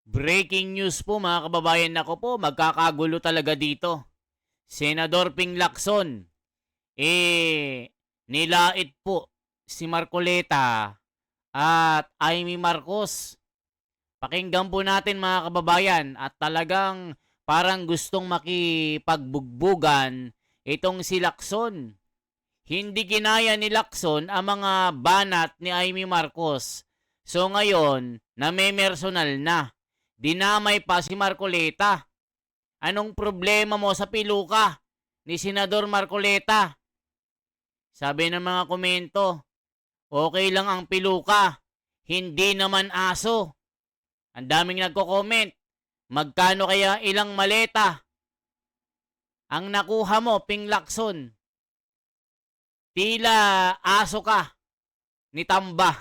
Breaking news po mga kababayan, nako po, magkakagulo talaga dito. Senador Ping Lacson, nilait po si Marcoleta at Amy Marcos. Pakinggan po natin mga kababayan at talagang parang gustong makipagbugbugan itong si Lacson. Hindi kinaya ni Lacson ang mga banat ni Amy Marcos. So ngayon, namemersonal na. Dinamay pa si Marcoleta. Anong problema mo sa piluka ni Senador Marcoleta? Sabi ng mga komento, okay lang ang piluka, hindi naman aso. Ang daming nagko-comment, magkano kaya ilang maleta ang nakuha mo, Ping Lacson? Tila aso ka ni Tamba.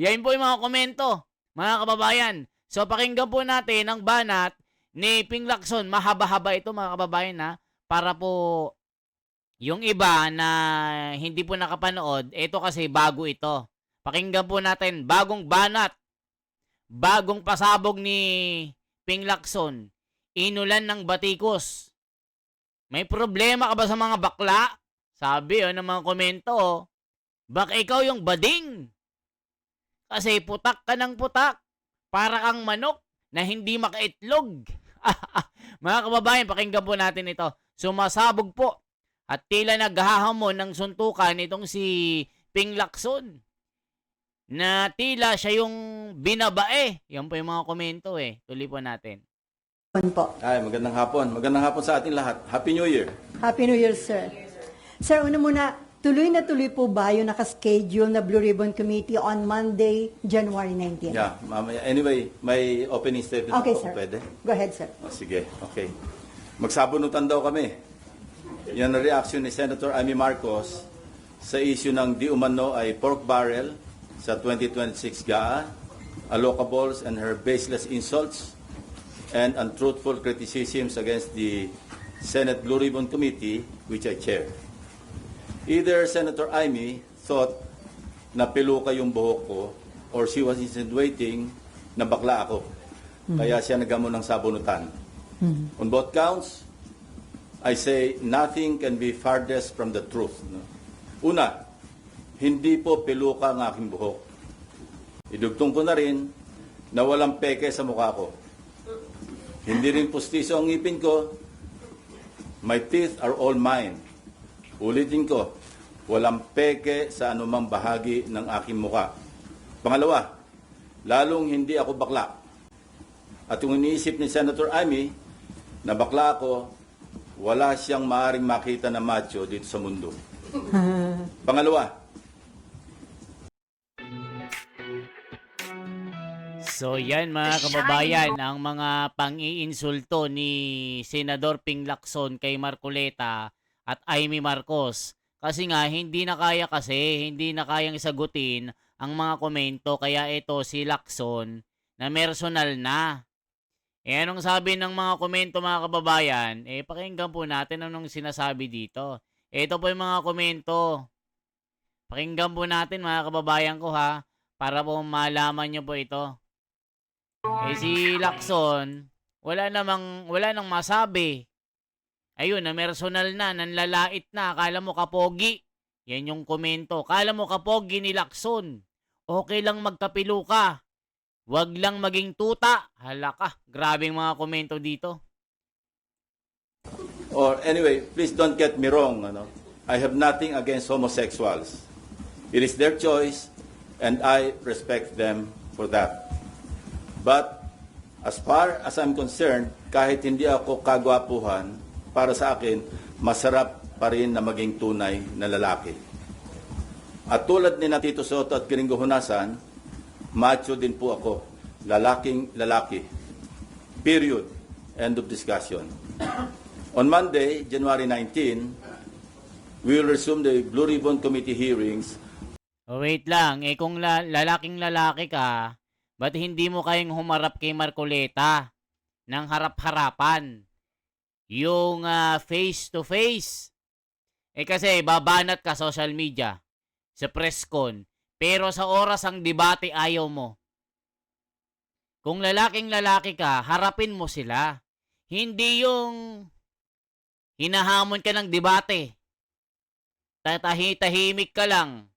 Yan po yung mga komento, mga kababayan. So pakinggan po natin ang banat ni Ping Lacson. Mahaba-haba ito mga kababayan ha. Para po yung iba na hindi po nakapanood, ito kasi bago ito. Pakinggan po natin, bagong banat. Bagong pasabog ni Ping Lacson. Inulan ng batikos. May problema ka ba sa mga bakla? Sabi ng mga komento, baka ikaw yung bading. Kasi putak ka ng putak. Para kang manok na hindi makaitlog. Mga kababayan, pakinggan po natin ito. Sumasabog po at tila naghahamon ng suntukan itong si Ping Lacson. Na tila siya yung binabae. Yan po yung mga komento Tuloy po natin. Po. Ay, magandang hapon. Magandang hapon sa ating lahat. Happy New Year. Happy New Year, sir. Sir, una muna, tuloy na tuloy po ba yung nakaschedule na Blue Ribbon Committee on Monday, January 19? Yeah, mamaya. Anyway, may opening statement Okay, ako. sir. Pwede? Go ahead, sir. Sige, okay. Magsabunutan daw kami. Yan ang reaction ni Senator Amy Marcos sa issue ng di umano ay pork barrel sa 2026 GAA, allocables and her baseless insults and untruthful criticisms against the Senate Blue Ribbon Committee, which I chair. Either Senator Amy thought na piluka yung buhok ko or she was insinuating na bakla ako. Kaya siya nagamon ng sabunutan. On both counts, I say nothing can be farthest from the truth. No? Una, hindi po piluka ang aking buhok. Idugtong ko na rin na walang peke sa mukha ko. Hindi rin pustiso ang ngipin ko. My teeth are all mine. Ulitin ko, walang peke sa anumang bahagi ng aking mukha. Pangalawa, lalong hindi ako bakla. At yung iniisip ni Senator Amy na bakla ako, wala siyang maaaring makita na macho dito sa mundo. Pangalawa, So yan mga kababayan, ang mga pang-iinsulto ni Senador Ping Lacson kay Marcoleta at Amy Marcos. Kasi nga hindi na kayang sagutin ang mga komento, kaya ito si Lacson na personal na. Anong sabi ng mga komento mga kababayan? Pakinggan po natin anong sinasabi dito. Ito po yung mga komento. Pakinggan po natin mga kababayan ko ha, para po malaman nyo po ito. Si Lacson, wala nang masabi. Ayun, na personal na, nanlalait na, akala mo kapogi. Yan yung komento. Akala mo kapogi ni Lacson. Okay lang magkapilo ka. Wag lang maging tuta. Hala ka, grabing mga komento dito. or anyway, please don't get me wrong. I have nothing against homosexuals. It is their choice and I respect them for that. But as far as I'm concerned, kahit hindi ako kagwapuhan, para sa akin, masarap pa rin na maging tunay na lalaki. At tulad ni Tito Soto at Gringo Hunasan, macho din po ako. Lalaking lalaki. Period. End of discussion. On Monday, January 19, we will resume the Blue Ribbon Committee hearings. Wait lang, kung lalaking lalaki ka, ba't hindi mo kayang humarap kay Marcoleta ng harap-harapan? Yung face to face. Kasi babanat ka social media, sa press con, pero sa oras ang debate ayaw mo. Kung lalaking lalaki ka, harapin mo sila. Hindi yung hinahamon ka ng debate. Tahimik ka lang.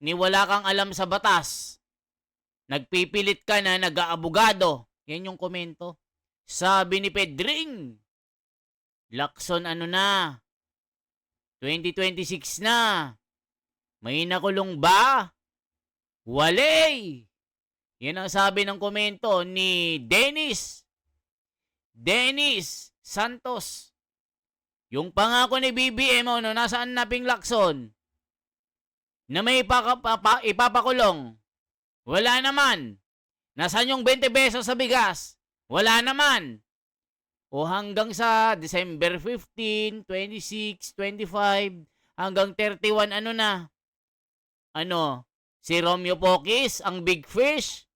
Ni wala kang alam sa batas. Nagpipilit ka na nag-aabogado. Yan yung komento. Sabi ni Pedring, Lacson ano na? 2026 na. May nakulong ba? Walay! Yan ang sabi ng komento ni Dennis Santos. Yung pangako ni BBM, no, nasaan na Ping Lacson? Na may ipapakulong. Wala naman. Nasaan yung 20 pesos sa bigas? Wala naman. O hanggang sa December 15, 26, 25, hanggang 31, ano na? Ano? Si Romeo Pockis, ang big fish?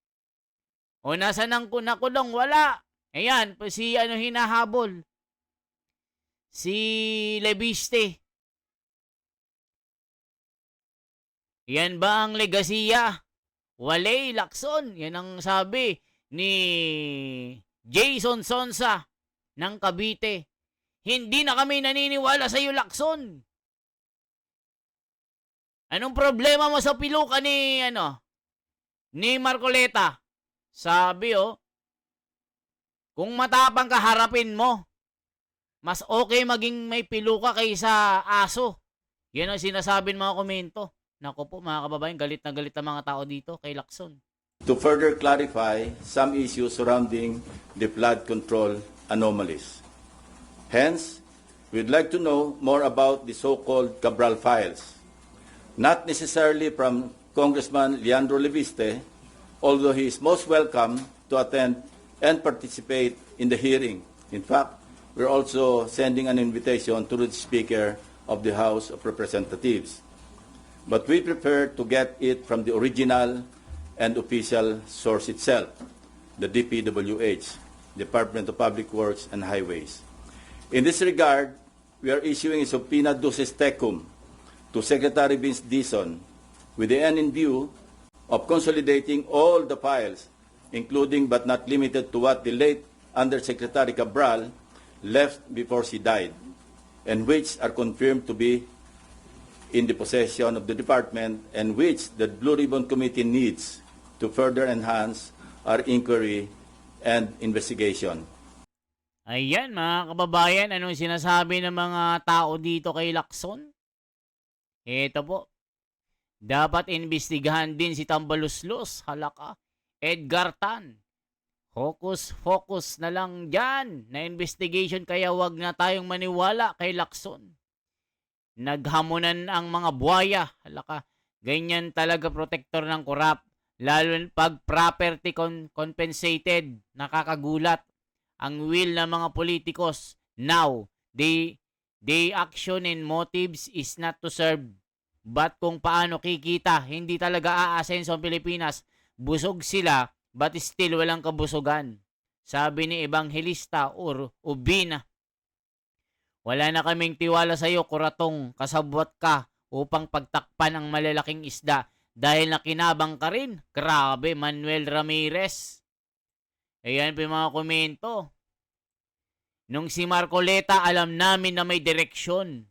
O nasaan ang nakulong? Wala. Ayan, si hinahabol. Si Leviste. Yan ba ang legasiya? Walay, Lacson. Yan ang sabi ni Jason Sonsa ng Cavite. Hindi na kami naniniwala sa iyo, Lacson. Anong problema mo sa piluka ni Marcoleta? Sabi kung matapang ka, harapin mo. Mas okay maging may piluka kaysa aso. Yan ang sinasabi ng mga komento. Nako po mga kababayan, galit na galit ang mga tao dito kay Lacson. To further clarify some issues surrounding the flood control anomalies. Hence, we'd like to know more about the so-called Cabral files. Not necessarily from Congressman Leandro Leviste, although he is most welcome to attend and participate in the hearing. In fact, we're also sending an invitation to the Speaker of the House of Representatives. But we prefer to get it from the original and official source itself, the DPWH, Department of Public Works and Highways. In this regard, we are issuing a subpoena duces tecum to Secretary Vince Dizon with the end in view of consolidating all the files, including but not limited to what the late Undersecretary Cabral left before she died, and which are confirmed to be in the possession of the department and which the Blue Ribbon Committee needs to further enhance our inquiry and investigation. Ayan mga kababayan, anong sinasabi ng mga tao dito kay Lacson? Ito po, dapat imbestigahan din si Tambaluslos, halaka, Edgar Tan. Focus na lang dyan na investigation, kaya wag na tayong maniwala kay Lacson. Naghamunan ang mga buhaya, halaka, ganyan talaga protector ng korap. Lalo pag property compensated, nakakagulat ang will ng mga politikos. Now, they action and motives is not to serve, but kung paano kikita. Hindi talaga aasenso ang Pilipinas. Busog sila, but still walang kabusugan. Sabi ni Evangelista or Ubina, wala na kaming tiwala sa iyo, kuratong, kasabwat ka upang pagtakpan ang malalaking isda dahil nakinabang ka rin. Grabe, Manuel Ramirez. Ayan po yung mga komento. Nung si Marcoleta, alam namin na may direksyon.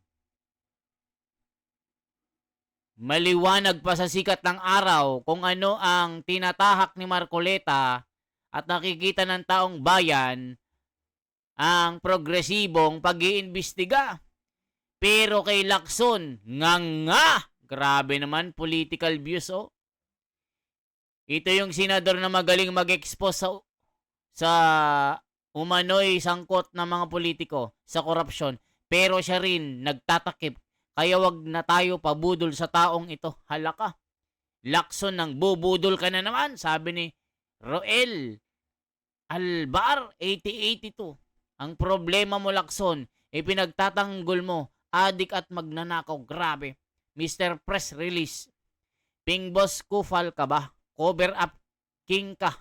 Maliwanag pa sa sikat ng araw kung ano ang tinatahak ni Marcoleta at nakikita ng taong bayan ang progresibong pag-iimbestiga. Pero kay Lacson, nga! Grabe naman, political views, Ito yung senador na magaling mag-expose sa umano'y sangkot ng mga politiko sa korupsyon. Pero siya rin nagtatakip. Kaya wag na tayo pabudol sa taong ito. Halaka. Lacson, nang bubudol ka na naman, sabi ni Roel Albar, 8082. Ang problema mo, Lacson, pinagtatanggol mo, adik at magnanakaw. Grabe. Mr. Press Release. Ping Boss Kufal ka ba? Cover up king ka.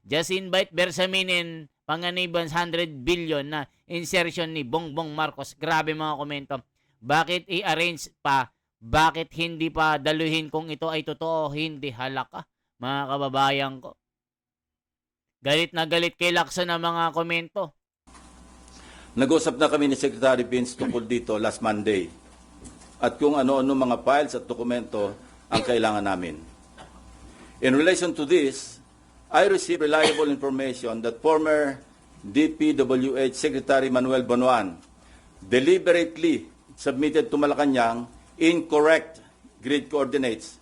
Just invite Bersamin Panganibans 100 billion na insertion ni Bongbong Marcos. Grabe mga komento. Bakit i-arrange pa? Bakit hindi pa daluhin kung ito ay totoo? Hindi, halaka. Mga kababayan ko. Galit na galit kay Lacson ang mga komento. Nag-usap na kami ni Secretary Vince tungkol dito last Monday at kung ano-ano mga files at dokumento ang kailangan namin. In relation to this, I received reliable information that former DPWH Secretary Manuel Bonoan deliberately submitted to Malacanang incorrect grid coordinates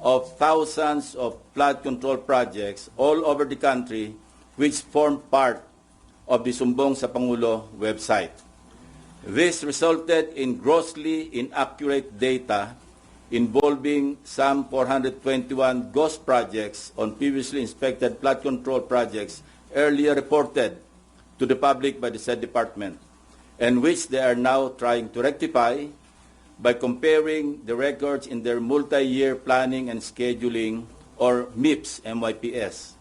of thousands of flood control projects all over the country which form part of the Sumbong sa Pangulo website. This resulted in grossly inaccurate data involving some 421 ghost projects on previously inspected flood control projects earlier reported to the public by the said department, and which they are now trying to rectify by comparing the records in their multi-year planning and scheduling or MIPS, MYPS.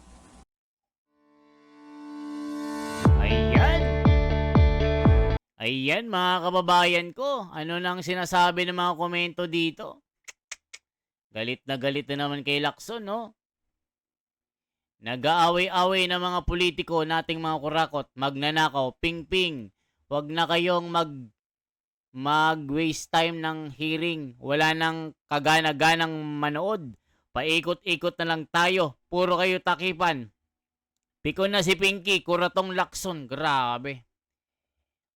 Ayan. Ayan mga kababayan ko. Ano nang sinasabi ng mga komento dito? Galit na naman kay Lacson, no? Nag-aaway-away na mga politiko nating mga kurakot, magnanakaw, ping-ping. Huwag na kayong mag-waste time ng hearing. Wala nang kagana-ganang manood. Paikot-ikot na lang tayo. Puro kayo takipan. Piko na si Pinky, kuratong Lacson. Grabe.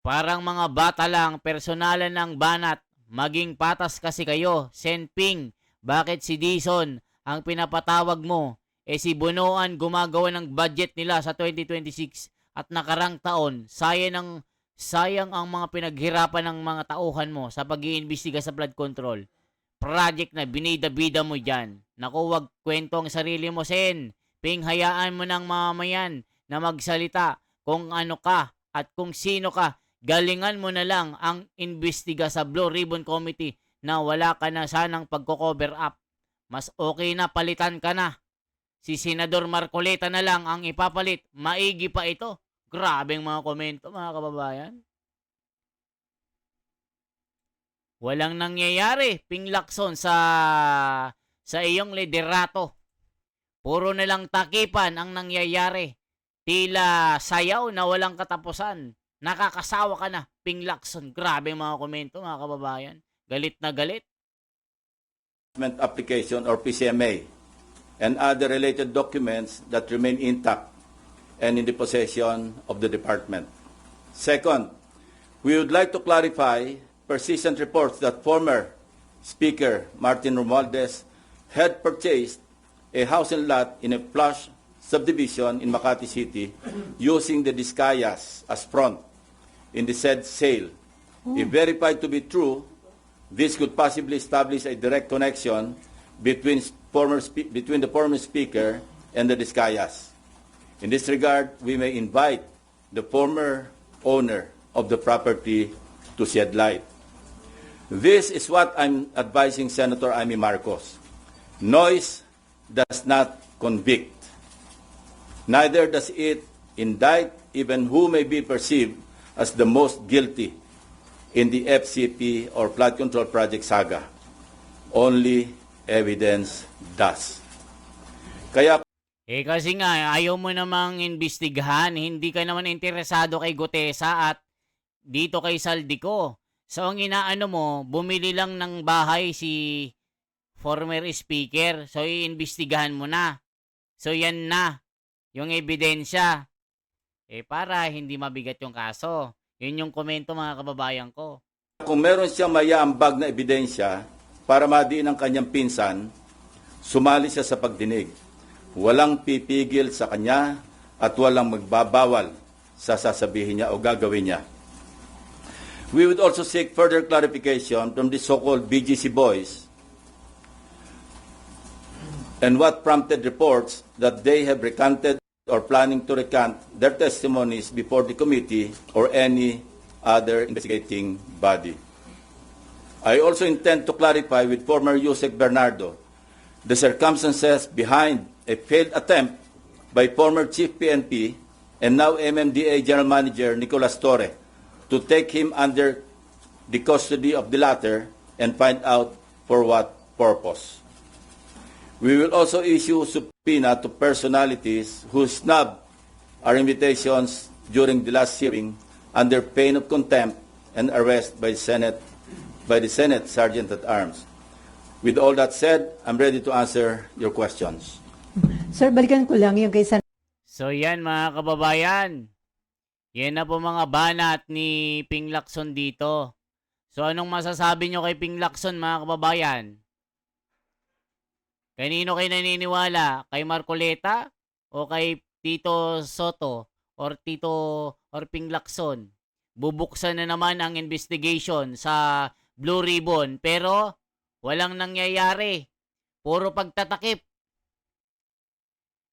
Parang mga bata lang, personalan ng banat. Maging patas kasi kayo. Senping, bakit si Dison ang pinapatawag mo? Si Bonoan gumagawa ng budget nila sa 2026 at nakarang taon, sayang ang mga pinaghirapan ng mga tauhan mo sa pag-iimbestiga sa flood control. Project na binida-bida mo dyan. Naku, wag kwento ang sarili mo, Sen. Hayaan mo ng mamayan na magsalita kung ano ka at kung sino ka. Galingan mo na lang ang imbestiga sa Blue Ribbon Committee na wala ka na sanang pagko-cover up. Mas okay na palitan ka na. Si Senador Marcoleta na lang ang ipapalit. Maigi pa ito. Grabeng mga komento, mga kababayan. Walang nangyayari, Ping Lacson, sa iyong liderato. Puro na lang takipan ang nangyayari. Tila sayaw na walang katapusan. Nakakasawa ka na, Ping Lacson. Grabe mga komento, mga kababayan. Galit na galit. Application or PCMA and other related documents that remain intact and in the possession of the department. Second, we would like to clarify persistent reports that former Speaker Martin Romualdez had purchased a house and lot in a plush subdivision in Makati City using the Discayas as front in the said sale. If verified to be true, this could possibly establish a direct connection between the former Speaker and the Discayas. In this regard, we may invite the former owner of the property to shed light. This is what I'm advising Senator Amy Marcos. Noise does not convict. Neither does it indict even who may be perceived as the most guilty in the FCP or flood control project saga. Only evidence does. Kaya Kasi nga, ayaw mo namang imbestigahan. Hindi ka naman interesado kay Gutesa at dito kay Saldico. So, ang inaano mo, bumili lang ng bahay si former speaker. So, iimbestigahan mo na. So, yan na. Yung ebidensya. Para hindi mabigat yung kaso. Yun yung komento mga kababayan ko. kung meron siyang mayaambag na ebidensya para madiin ang kanyang pinsan, sumali siya sa pagdinig. Walang pipigil sa kanya at walang magbabawal sa sasabihin niya o gagawin niya. We would also seek further clarification from the so-called BGC boys and what prompted reports that they have recanted or planning to recant their testimonies before the committee or any other investigating body. I also intend to clarify with former Yusek Bernardo the circumstances behind a failed attempt by former Chief PNP and now MMDA General Manager Nicolas Torre to take him under the custody of the latter and find out for what purpose. We will also issue subpoena to personalities who snubbed our invitations during the last hearing under pain of contempt and arrest by the Senate Sergeant at Arms. With all that said, I'm ready to answer your questions. Sir, balikan ko lang yung kay So yan mga kababayan, yan na po mga banat ni Ping Lacson dito. So anong masasabi nyo kay Ping Lacson mga kababayan? Kanino kayo naniniwala? Kay Marcoleta o kay Tito Soto or Ping Lacson? Bubuksan na naman ang investigation sa Blue Ribbon pero walang nangyayari. Puro pagtatakip.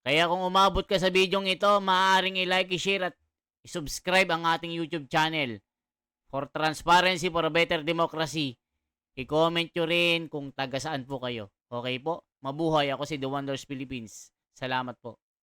Kaya kung umabot ka sa bidyong ito, maaaring i-like, i-share at i-subscribe ang ating YouTube channel. For transparency, for a better democracy. I-comment nyo rin kung taga saan po kayo. Okay po? Mabuhay, ako si The Wonders Philippines. Salamat po.